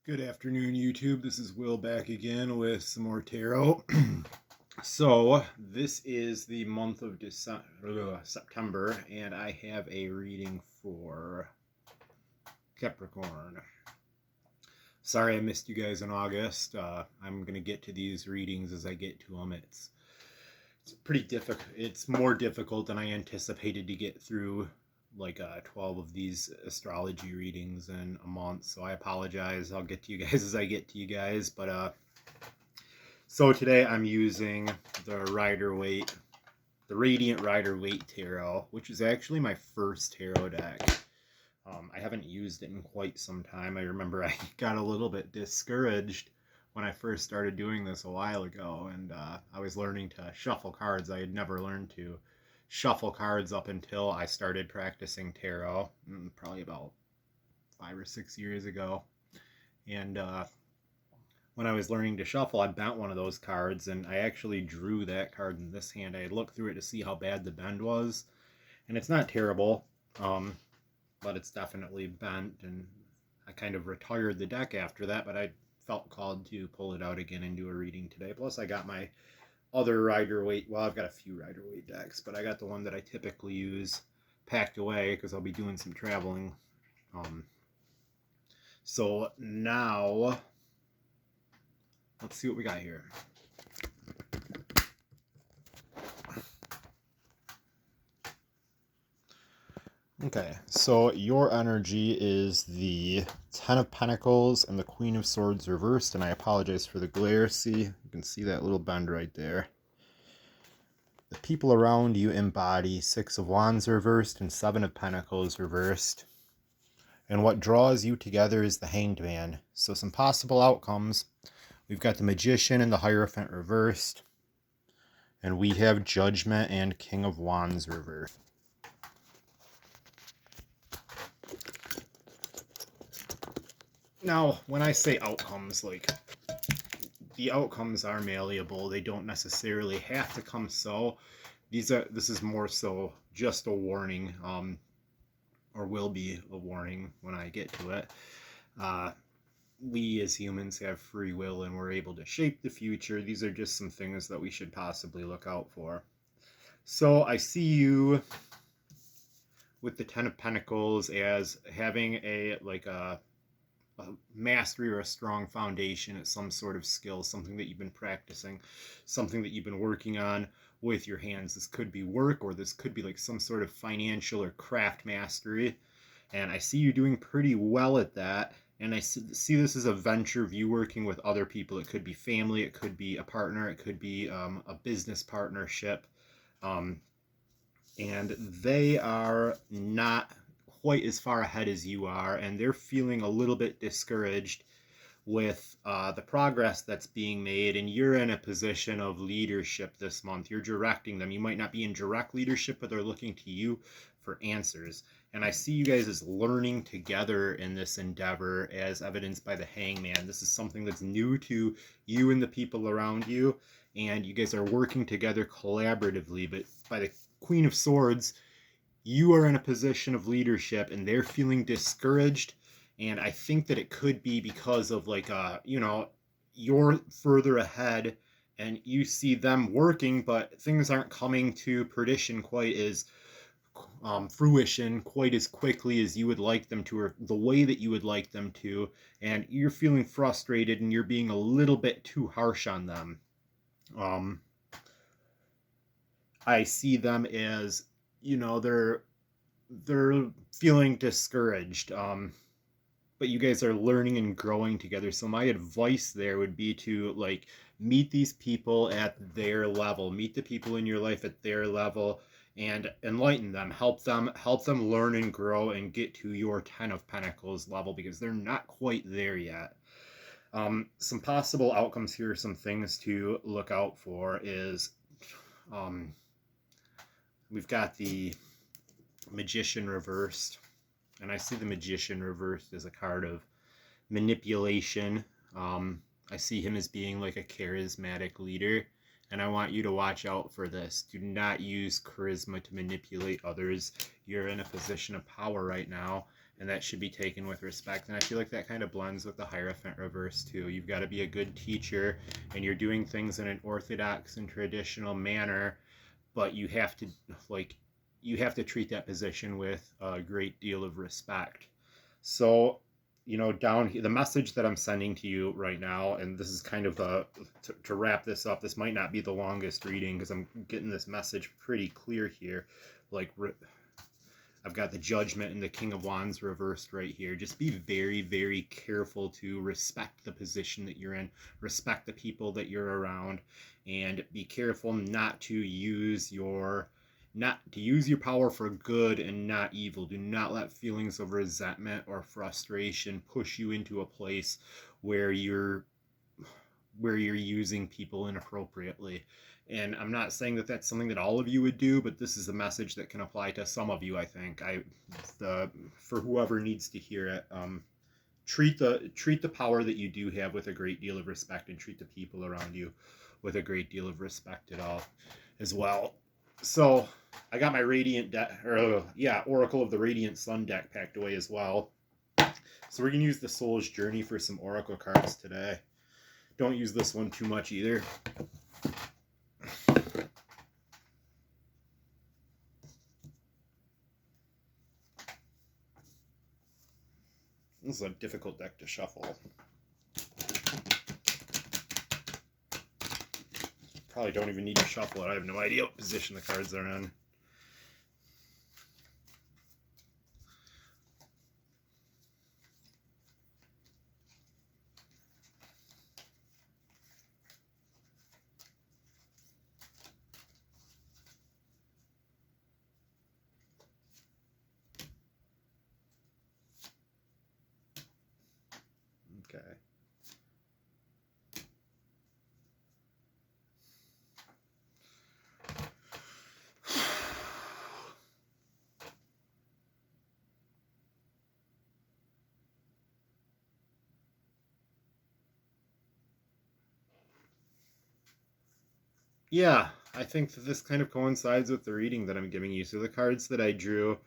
Good afternoon, YouTube. This is Will back again with some more tarot. So, this is the month of September, and I have a reading for Capricorn. Sorry I missed you guys in August. I'm going to get to these readings as I get to them. It's pretty difficult. It's more difficult than I anticipated to get through 12 of these astrology readings in a month, so I apologize. I'll get to you guys as I get to you guys. But so today I'm using the Radiant Rider-Waite Tarot, which is actually my first tarot deck. I haven't used it in quite some time. I remember I got a little bit discouraged when I first started doing this a while ago, and I was learning to shuffle cards. I had never learned to shuffle cards up until I started practicing tarot, probably about 5 or 6 years ago. And when I was learning to shuffle, I bent one of those cards, and I actually drew that card in this hand. I had looked through it to see how bad the bend was, and it's not terrible, but it's definitely bent, and I kind of retired the deck after that, but I felt called to pull it out again and do a reading today. Plus, I got my other Rider-Waite, well, I've got a few Rider-Waite decks, but I got the one that I typically use packed away because I'll be doing some traveling. So now, let's see what we got here. Okay, so your energy is the Ten of Pentacles and the Queen of Swords reversed, and I apologize for the glare. See, you can see that little bend right there. The people around you embody Six of Wands reversed and Seven of Pentacles reversed. And what draws you together is the Hanged Man. So some possible outcomes. We've got the Magician and the Hierophant reversed. And we have Judgment and King of Wands reversed. Now, when I say outcomes, the outcomes are malleable. They don't necessarily have to come so. This is more so just a warning, or will be a warning when I get to it. We as humans have free will and we're able to shape the future. These are just some things that we should possibly look out for. So I see you with the Ten of Pentacles as having a mastery or a strong foundation at some sort of skill, something that you've been practicing, something that you've been working on with your hands. This could be work, or this could be like some sort of financial or craft mastery. And I see you doing pretty well at that. And I see this as a venture of you working with other people. It could be family, it could be a partner, it could be a business partnership. And they are not quite as far ahead as you are, and they're feeling a little bit discouraged with the progress that's being made, and you're in a position of leadership this month. You're directing them. You might not be in direct leadership, but they're looking to you for answers. And I see you guys as learning together in this endeavor, as evidenced by the Hangman. This is something that's new to you and the people around you, and you guys are working together collaboratively. But by the Queen of Swords, you are in a position of leadership and they're feeling discouraged. And I think that it could be because of you're further ahead and you see them working, but things aren't coming to fruition quite as quickly as you would like them to, or the way that you would like them to. And you're feeling frustrated and you're being a little bit too harsh on them. I see them as, they're feeling discouraged, but you guys are learning and growing together. So my advice there would be to meet these people at their level, meet the people in your life at their level, and enlighten them, help them learn and grow and get to your Ten of Pentacles level, because they're not quite there yet. Some possible outcomes here, some things to look out for is, we've got the Magician reversed, and I see the Magician reversed as a card of manipulation. I see him as being like a charismatic leader, and I want you to watch out for this. Do not use charisma to manipulate others. You're in a position of power right now, and that should be taken with respect. And I feel like that kind of blends with the Hierophant reverse too. You've got to be a good teacher, and you're doing things in an orthodox and traditional manner, but you have to treat that position with a great deal of respect. So, down here, the message that I'm sending to you right now, and this is kind of to wrap this up, this might not be the longest reading because I'm getting this message pretty clear here. Like, I've got the Judgment and the King of Wands reversed right here. Just be very, very careful to respect the position that you're in, respect the people that you're around, and be careful not to use your power for good and not evil. Do not let feelings of resentment or frustration push you into a place where you're using people inappropriately. And I'm not saying that that's something that all of you would do, but this is a message that can apply to some of you, I think. For whoever needs to hear it, treat the power that you do have with a great deal of respect, and treat the people around you with a great deal of respect as well. So I got my Oracle of the Radiant Sun deck packed away as well. So we're gonna use the Soul's Journey for some Oracle cards today. Don't use this one too much either. This is a difficult deck to shuffle. Probably don't even need to shuffle it. I have no idea what position the cards are in. Okay. Yeah, I think that this kind of coincides with the reading that I'm giving you. So the cards that I drew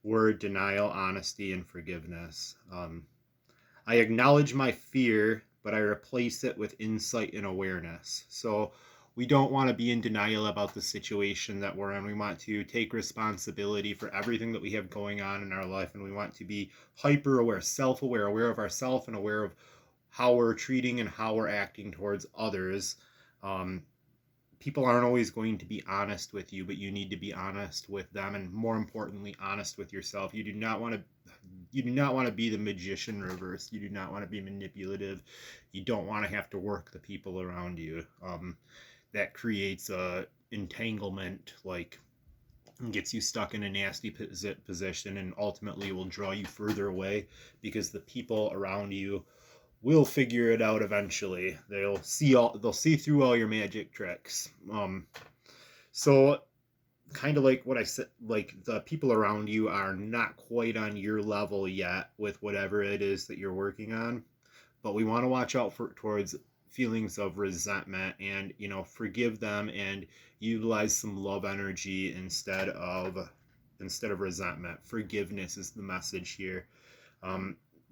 were denial, honesty, and forgiveness. I acknowledge my fear, but I replace it with insight and awareness. So we don't want to be in denial about the situation that we're in. We want to take responsibility for everything that we have going on in our life, and we want to be hyper aware, self-aware, aware of ourselves, and aware of how we're treating and how we're acting towards others. People aren't always going to be honest with you, but you need to be honest with them, and more importantly, honest with yourself. You do not want to be the magician reverse. You do not want to be manipulative. You don't want to have to work the people around you. That creates a entanglement, like gets you stuck in a nasty position, and ultimately will draw you further away, because the people around you will figure it out eventually. They'll see through all your magic tricks. So kind of like what I said, like the people around you are not quite on your level yet with whatever it is that you're working on, but we want to watch out towards feelings of resentment, and forgive them and utilize some love energy instead of resentment. Forgiveness is the message here.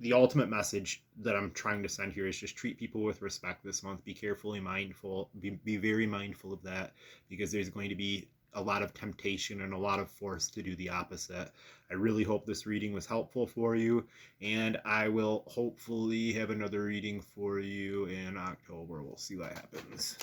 The ultimate message that I'm trying to send here is just treat people with respect this month. Be carefully mindful. Be very mindful of that, because there's going to be a lot of temptation and a lot of force to do the opposite. I really hope this reading was helpful for you, and I will hopefully have another reading for you in October. We'll see what happens.